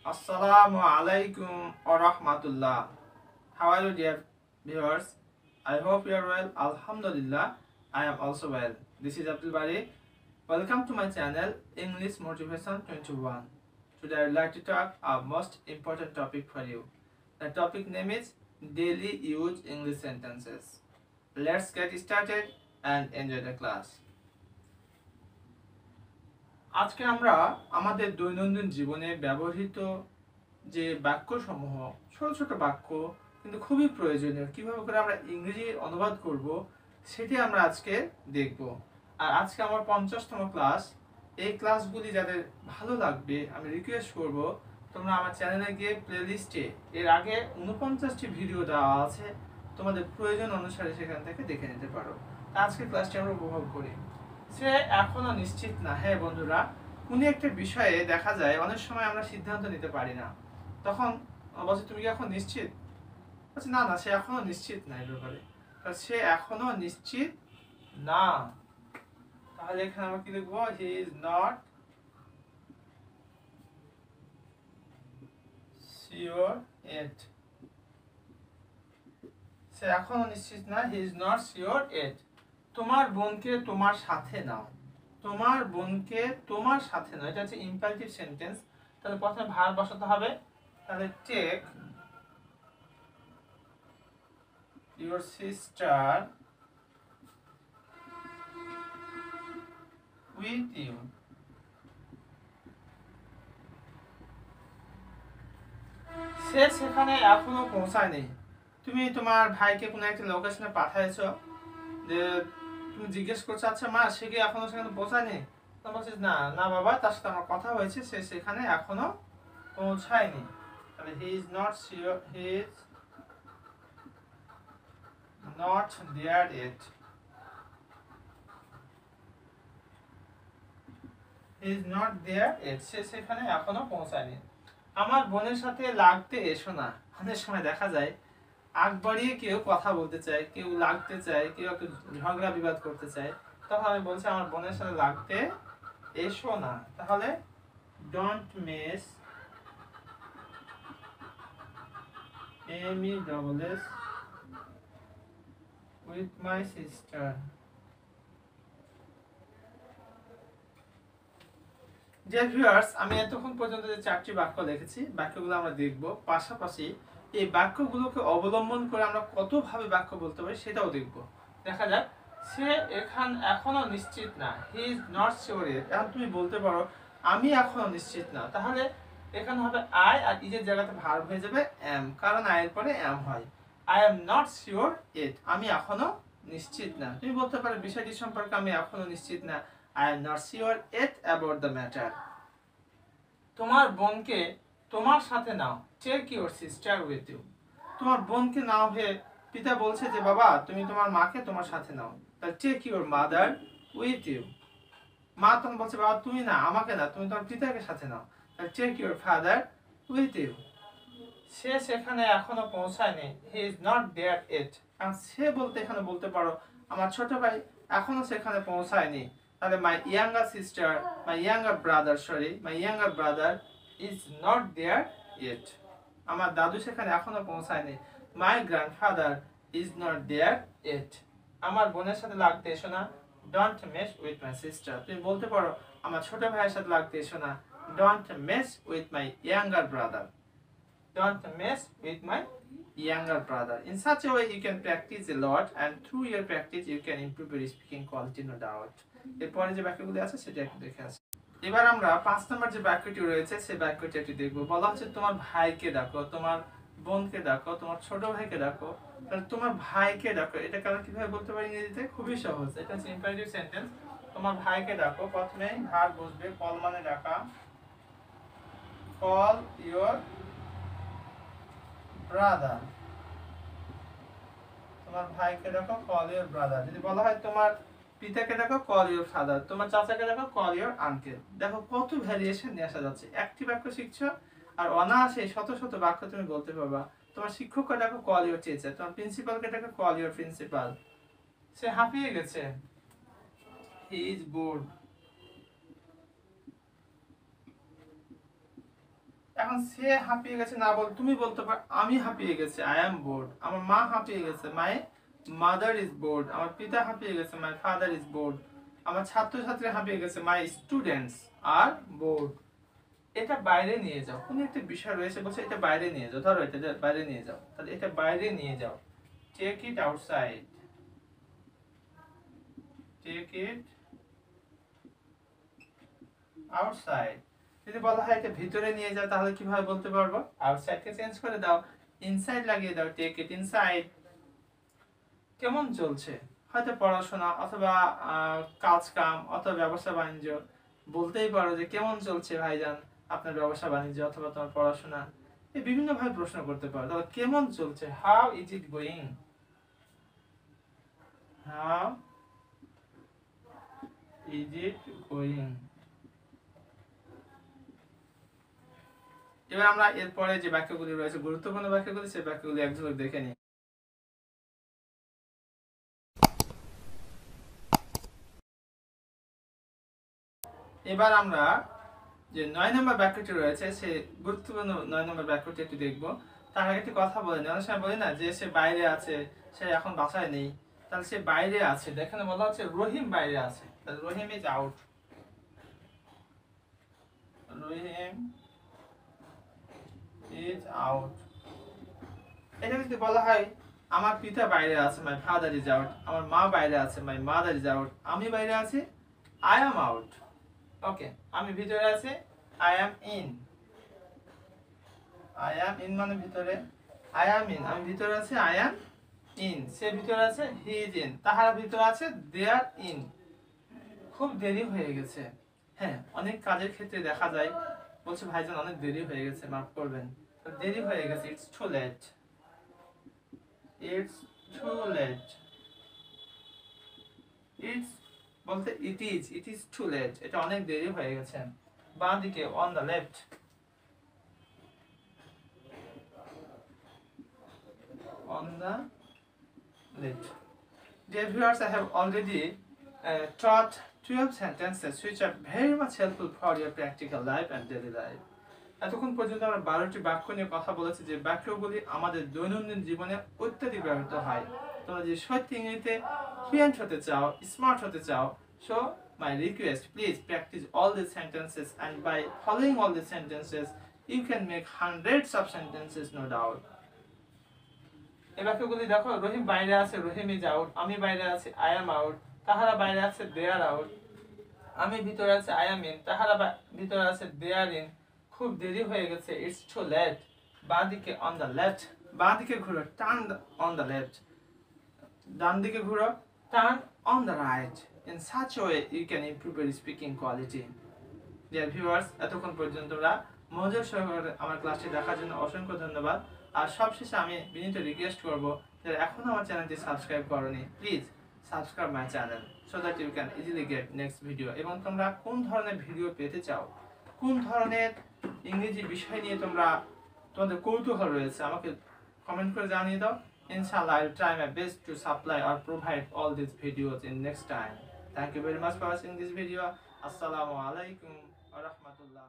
Assalamu alaikum wa rahmatullah. How are you, dear viewers? I hope you are well. Alhamdulillah, I am also well. This is Abdul Bari. Welcome to my channel English Motivation 21. Today I would like to talk a most important topic for you. The topic name is daily use English sentences. Let's get started and enjoy the class. আজকে আমরা আমাদের দৈনন্দিন জীবনে ব্যবহৃত যে বাক্যসমূহ ছোট ছোট বাক্য কিন্তু খুবই প্রয়োজনীয় কিভাবে করে আমরা ইংরেজি অনুবাদ করব সেটি আমরা আজকে দেখব। আর আজকে আমার 50তম ক্লাস। এই ক্লাসগুলি যাদের ভালো লাগবে আমি রিকোয়েস্ট করব তোমরা আমার চ্যানেলে গিয়ে প্লেলিস্টে এর আগে 49টি ভিডিও দেওয়া আছে, তোমাদের প্রয়োজন অনুসারে সেখান থেকে দেখে নিতে পারো। আজকে ক্লাসটি আমরা উপভোগ করি। সে এখনো নিশ্চিত না। হ্যাঁ বন্ধুরা, কোনো একটা বিষয়ে দেখা যায় অনেক সময় আমরা সিদ্ধান্ত নিতে পারি না, তখন বলছে তুমি কি এখন নিশ্চিত? বলছে না না, সে এখনো নিশ্চিত না এই ব্যাপারে। সে এখনো নিশ্চিত না, তাহলে এখানে আমরা কি লিখবো? He is not sure it. সে এখনো নিশ্চিত না, he is not sure it. তোমার বোনকে তোমার সাথে নাও। তোমার বোনকে তোমার সাথে নাও, এটা হচ্ছে ইম্পারেটিভ সেন্টেন্স। তাহলে প্রথমে ভার্ব বসাতে হবে। তাহলে take your sister with you. সে সেখানে এখনো পৌঁছায়নি। তুমি তোমার ভাইকে কোনো একটা লোকেশনে পাঠাইছো, যে তুমি জিজ্ঞেস করছো আচ্ছা মা সে কি এখনো সেখানে পৌঁছায়নি? তখন বলছিস না না বাবা, তার সাথে আমার কথা হয়েছে, সে সেখানে এখনো পৌঁছায়নি। তাহলে he is not sure, he is not there it. He is not there it, সে সেখানে এখনো পৌঁছায়নি। আমার বোনের সাথে লাগতে এসো না। অনেক সময় দেখা যায় আগ বাড়িয়ে কেউ কথা বলতে চায়, কেউ লাগতে চায়, কেউ একটু ঝগড়া বিবাদ করতে চায়, তখন আমি বলছি আমার বোনের সাথে লাগতে এসো না। তাহলে don't mess MESS with my sister. Dear viewers, আমি এতক্ষণ পর্যন্ত যে 4টি বাক্য লিখেছি, বাক্যগুলো আমরা দেখব। পাশাপাশি এই বাক্যগুলোকে অবলম্বন করে আমরা কতভাবে বাক্য বলতে পারি সেটাও দেখব। দেখা যাক। সে এখনো নিশ্চিত না, হি ইজ নট শিওর ইট। এখন তুমি বলতে পারো আমি এখনো নিশ্চিত না, তাহলে এখানে হবে আই, আর ইজের জায়গাতে ভার্ব হয়ে যাবে এম, কারণ আই এর পরে এম হয়। আই এম নট শিওর ইট, আমি এখনো নিশ্চিত না। তুমি বলতে পারো বিষয়টি সম্পর্কে আমি এখনো নিশ্চিত না, I am not sure yet about the matter. তোমার বোনকে তোমার সাথে নাও। Take your sister with you. তোমার বোনকে নাও হে, পিতা বলছে যে বাবা তুমি তোমার মাকে তোমার সাথে নাও। তাহলে take your mother with you. মা তখন বলছে বাবা তুমি না, আমাকে না, তুমি তোমার পিতাকে সাথে নাও। তাহলে take your father with you. সে সেখানে এখনো পৌঁছায়নি, he is not there yet. কারণ সে বলতে এখানে বলতে পারো আমার ছোট ভাই এখনো সেখানে পৌঁছায়নি। তাহলে my younger brother is not there yet. আমার দাদু সেখানে এখনো পৌঁছায়নি। My grandfather is not there yet. আমার বোনের সাথে লাগতে এসো না, don't mess with my sister. তুমি বলতে পারো আমার ছোট ভাইয়ের সাথে লাগতে এসো না, don't mess with my younger brother. Don't mess with my younger brother. In such a way you can practice a lot, and through your practice you can improve your speaking quality, no doubt. এরপরে যে বাক্যগুলি আছে সেটা একটু দেখে আসি। এবার আমরা 5 নম্বর যে বাক্যটি রয়েছে সেই বাক্যটি একটু দেখব। বলা হচ্ছে তোমার ভাইকে ডাকো, তোমার বোনকে ডাকো, তোমার ছোট ভাইকে ডাকো। তাহলে তোমার ভাইকে ডাকো, এটা কারণ কিভাবে বলতে পারি ইংরেজিতে? খুবই সহজ। এটা হচ্ছে ইম্পারেটিভ সেন্টেন্স। তোমার ভাইকে ডাকো, প্রথমে ভার্ব বসবে, কল মানে ডাকা। Call your brother. তোমার ভাইকে ডাকো, কল ইওর ব্রাদার। যদি বলা হয় তোমার পিতাকে ডাকো, কল ইওর ফাদার। তোমার চাচাকে ডাকো, কল ইওর আঙ্কেল। দেখো কত ভ্যারিয়েশন নিয়ে আসা যাচ্ছে। একটি বাক্য শিখছো আর অনায়াসে শত শত বাক্য তুমি বলতে পারবা। তোমার শিক্ষককে ডাকো, কল ইওর টিচার। তোমার প্রিন্সিপালকে ডাকো, কল ইওর প্রিন্সিপাল। সে হাঁপিয়ে গেছে, হি ইজ বোর্ড। এখন এখন সে হাঁপিয়ে গেছে না বল তুমি বলতে পারো আমি হাঁপিয়ে গেছি, আই অ্যাম বোর্ড। আমার মা হাঁপিয়ে গেছে, মাই মাদার ইজ বোর্ড। আমার পিতা হাঁপিয়ে গেছে, মাই ফাদার ইজ বোর্ড। আমার ছাত্রছাত্রী হাঁপিয়ে গেছে, মাই স্টুডেন্টস আর বোর্ড। এটা বাইরে নিয়ে যাও, কোনো একটা বিষয় রয়েছে বলছে এটা বাইরে নিয়ে যাও, ধরো এটা বাইরে নিয়ে যাও, তাহলে এটা বাইরে নিয়ে যাও, take it outside, take it outside. যদি বলা হয় এটা ভিতরে নিয়ে যাও তাহলে কিভাবে বলতে পারবো? আউটসাইড কে চেঞ্জ করে দাও, ইনসাইড লাগিয়ে দাও, টেক ইট ইনসাইড। কেমন চলছে? হয়তো পড়াশোনা অথবা কাজ কাম অথবা ব্যবসা বাণিজ্য, বলতেই পারো যে কেমন চলছে ভাইজান আপনার ব্যবসা বাণিজ্য অথবা তোমার পড়াশোনা। এই বিভিন্ন ভাবে প্রশ্ন করতে পারো। তাহলে কেমন চলছে, how is it going, how is it going. এবার আমরা এরপরে যে বাক্যগুলি রয়েছে গুরুত্বপূর্ণ বাক্যগুলি, সেই বাক্যগুলি এক ঝলক দেখে নিই। এবার আমরা যে 9 নম্বর বাক্যটি রয়েছে সেই গুরুত্বপূর্ণ 9 নম্বর বাক্যটি একটু দেখবো। তার আগে একটি কথা বলে নিই, অনেক সময় বলি না যে সে বাইরে আছে, সে এখন বাসায় নেই, তাহলে সে বাইরে আছে। এখানে বলা হচ্ছে রহিম বাইরে আছে, তাহলে Rahim is out, Rahim is out. এটা যদি বলা হয় আমার পিতা বাইরে আছে, মাই ফাদার ইজ আউট। আমার মা বাইরে আছে, মাই মাদার ইজ আউট। আমি বাইরে আছি, আই অ্যাম আউট। ওকে, আমি ভিতরে আছি, I am in. I am in মানে ভিতরে, আই অ্যাম ইন আমি ভিতরে আছি, আই অ্যাম ইন। সে ভিতরে আছে, হি ইজ ইন। তাহারা ভিতরে আছে, দে আর ইন। খুব দেরি হয়ে গেছে। হ্যাঁ, অনেক কাজের ক্ষেত্রে দেখা যায় বলছে ভাইজান অনেক দেরি হয়ে গেছে, মাফ করবেন। দেরি হয়ে গেছে, it's too late, it's too late. It's বলতে ইট ইজ টু লেট, এটা অনেক দেরি হয়ে গেছে। বাঁ দিকে, on the left, on the left. Dear viewers, I have already taught 12 sentences which are very much helpful for your practical life and daily life. এতক্ষণ পর্যন্ত আমরা 12টি বাক্য নিয়ে কথা বলেছি যে বাক্যগুলি আমাদের দৈনন্দিন জীবনে অত্যধিক ব্যবহৃত হয়। তোমরা যে সত্যি ইংরেজিতে ফ্লুয়েন্ট হতে চাও, স্মার্ট হতে চাও, so my request, please practice all these sentences, and by following all these sentences you can make hundreds of sentences, no doubt. এই বাক্যগুলি দেখো, রহিম বাইরে আছে, রহিম ইজ আউট। আমি বাইরে আছি, আই অ্যাম আউট। তাহারা বাইরে আছে, দে আর আউট। আমি ভিতরে আছি, আই অ্যাম ইন। তাহারা ভিতরে আছে, দে আর ইন। খুব দেরি হয়ে গেছে, ইটস টু লেট। বাঁ দিকে, অন দ্য লেফট। বাঁ দিকে ঘুরো, টার্ন অন দ্য লেফট। ডান দিকে ঘুরো, turn on the right. In such way you can improve your speaking quality. Dear viewers, এতক্ষণ পর্যন্ত তোমরা মনোযোগ সহকারে আমার ক্লাসটি দেখার জন্য অসংখ্য ধন্যবাদ। আর সবশেষে আমি বিনীত রিকোয়েস্ট করবো যারা এখনো আমার চ্যানেলটি সাবস্ক্রাইব করোনি, please subscribe my channel so that you can easily get next video. এবং তোমরা কোন ধরনের ভিডিও পেতে চাও, কোন ধরনের ইংরেজি বিষয় নিয়ে তোমাদের কৌতূহল রয়েছে, আমাকে কমেন্ট করে জানিয়ে দাও। Inshallah, I will try my best to supply or provide all these videos in next time. Thank you very much for watching this video. Assalamu alaikum wa rahmatullah.